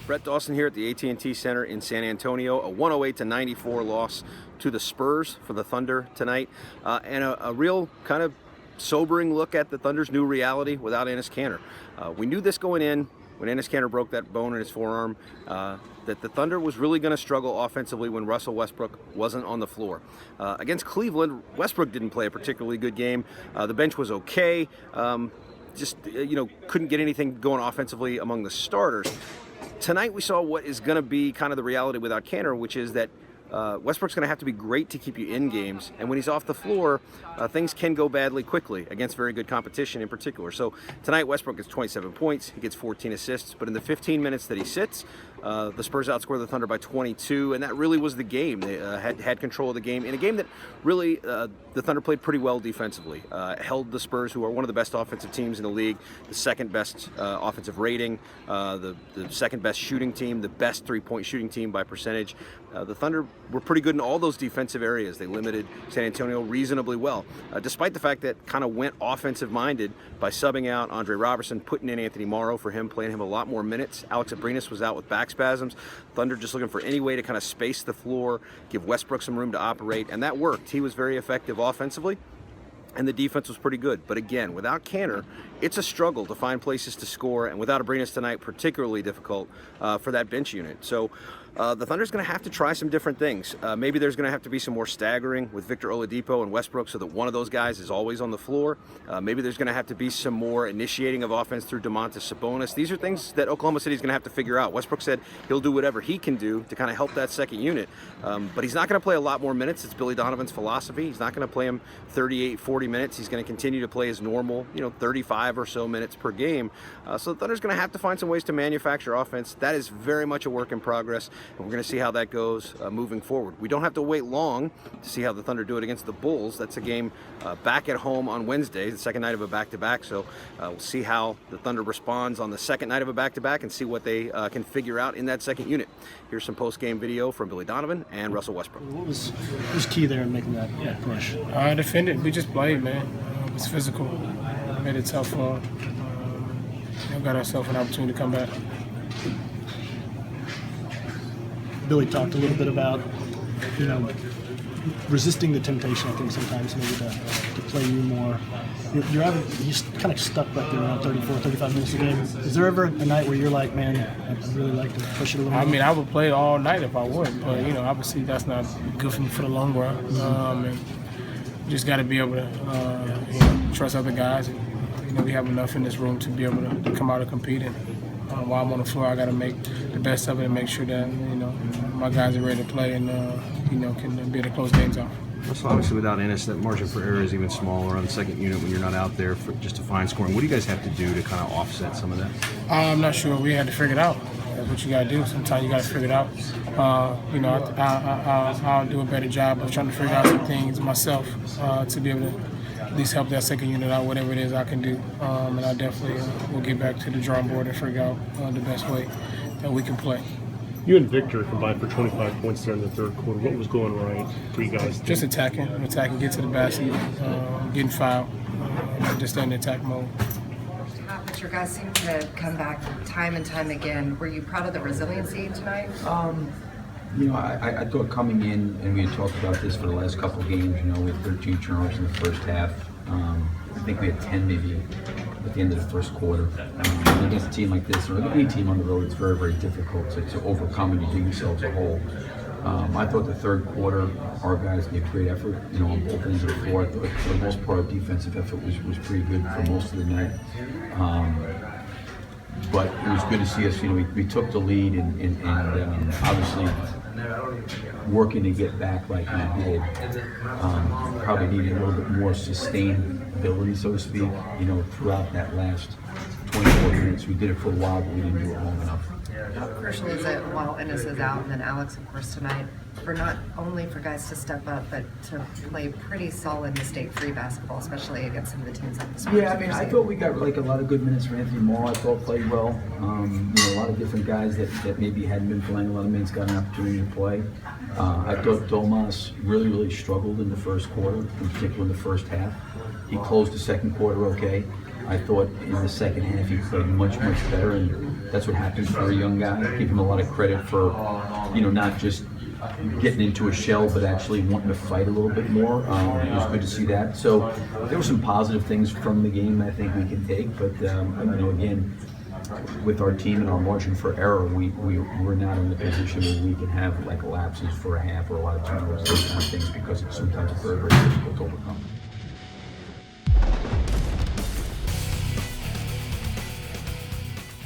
Brett Dawson here at the AT&T Center in San Antonio. A 108-94 loss to the Spurs for the Thunder tonight, and a real kind of sobering look at the Thunder's new reality without Enes Kanter. We knew this going in when Enes Kanter broke that bone in his forearm, that the Thunder was really going to struggle offensively when Russell Westbrook wasn't on the floor. Against Cleveland, Westbrook didn't play a particularly good game. The bench was okay. Just couldn't get anything going offensively among the starters. Tonight we saw what is going to be kind of the reality without Kanter, which is that Westbrook's going to have to be great to keep you in games, and when he's off the floor, things can go badly quickly against very good competition in particular. So tonight Westbrook gets 27 points, he gets 14 assists, but in the 15 minutes that he sits, the Spurs outscore the Thunder by 22, and that really was the game. They had control of the game in a game that really the Thunder played pretty well defensively. Held the Spurs, who are one of the best offensive teams in the league, the second best offensive rating, the second best shooting team, the best three-point shooting team by percentage. The Thunder were pretty good in all those defensive areas. They limited San Antonio reasonably well, despite the fact that kind of went offensive-minded by subbing out Andre Robertson, putting in Anthony Morrow for him, playing him a lot more minutes. Alex Abrinas was out with back spasms. Thunder just looking for any way to kind of space the floor, give Westbrook some room to operate, and that worked. He was very effective offensively, and the defense was pretty good. But again, without Kanter, it's a struggle to find places to score, and without Abrinas tonight, particularly difficult for that bench unit. So the Thunder's going to have to try some different things. Maybe there's going to have to be some more staggering with Victor Oladipo and Westbrook so that one of those guys is always on the floor. Maybe there's going to have to be some more initiating of offense through Domantas Sabonis. These are things that Oklahoma City's going to have to figure out. Westbrook said he'll do whatever he can do to kind of help that second unit, but he's not going to play a lot more minutes. It's Billy Donovan's philosophy. He's not going to play him 38, 40 minutes. He's going to continue to play his normal, 35 or so minutes per game. So the Thunder's going to have to find some ways to manufacture offense. That is very much a work in progress, and we're going to see how that goes moving forward. We don't have to wait long to see how the Thunder do it against the Bulls. That's a game back at home on Wednesday, the second night of a back-to-back. So we'll see how the Thunder responds on the second night of a back-to-back and see what they can figure out in that second unit. Here's some post-game video from Billy Donovan and Russell Westbrook. What was key there in making that push? Defended. We just played, man. It was physical. Made it tough for got ourselves an opportunity to come back. Billy talked a little bit about, resisting the temptation, I think, sometimes maybe to play you more. You're kind of stuck back there around 34, 35 minutes a game. Is there ever a night where you're like, man, I'd really like to push it a little more? I mean, I would play all night if I would, but, obviously that's not good for me for the long run. And you just got to be able to, trust other guys. And, we have enough in this room to be able to come out and compete. And while I'm on the floor, I got to make the best of it and make sure that, my guys are ready to play and, can be able to close games out. So obviously without Enes, that margin for error is even smaller on the second unit when you're not out there just to find scoring. What do you guys have to do to kind of offset some of that? I'm not sure. We had to figure it out. That's what you got to do. Sometimes you got to figure it out. I'll do a better job of trying to figure out some things myself to be able to at least help that second unit out, whatever it is I can do. And I definitely will get back to the drawing board and figure out the best way that we can play. You and Victor combined for 25 points there in the third quarter. What was going right for you guys? Just attacking, get to the basket, getting fouled, just in attack mode. Your guys seem to come back time and time again. Were you proud of the resiliency tonight? I thought coming in, and we had talked about this for the last couple of games, we had 13 turnovers in the first half. I think we had 10 maybe at the end of the first quarter. Against a team like this, or any team on the road, it's very, very difficult to overcome and to dig yourselves a hole. I thought the third quarter, our guys gave great effort, on both ends of the floor. I thought for the most part, our defensive effort was pretty good for most of the night. But it was good to see us, we took the lead and obviously working to get back like we did. Probably needed a little bit more sustainability, so to speak, throughout that last 24 minutes. We did it for a while, but we didn't do it long enough. How crucial is it while Enes is out and then Alex, of course, tonight, for not only for guys to step up, but to play pretty solid mistake-free basketball, especially against some of the teams like the Spurs? Yeah, I thought we got a lot of good minutes for Anthony Morrow. I thought played well. A lot of different guys that maybe hadn't been playing a lot of minutes got an opportunity to play. I thought Domas really struggled in the first quarter, in particular in the first half. He closed the second quarter okay. I thought in the second half he played much better, and that's what happens for a young guy. Give him a lot of credit for, not just getting into a shell, but actually wanting to fight a little bit more. It was good to see that. So there were some positive things from the game I think we can take, but again, with our team and our margin for error, we're not in the position where we can have like lapses for a half or a lot of turnovers, those kind of things, because it's sometimes very difficult to overcome.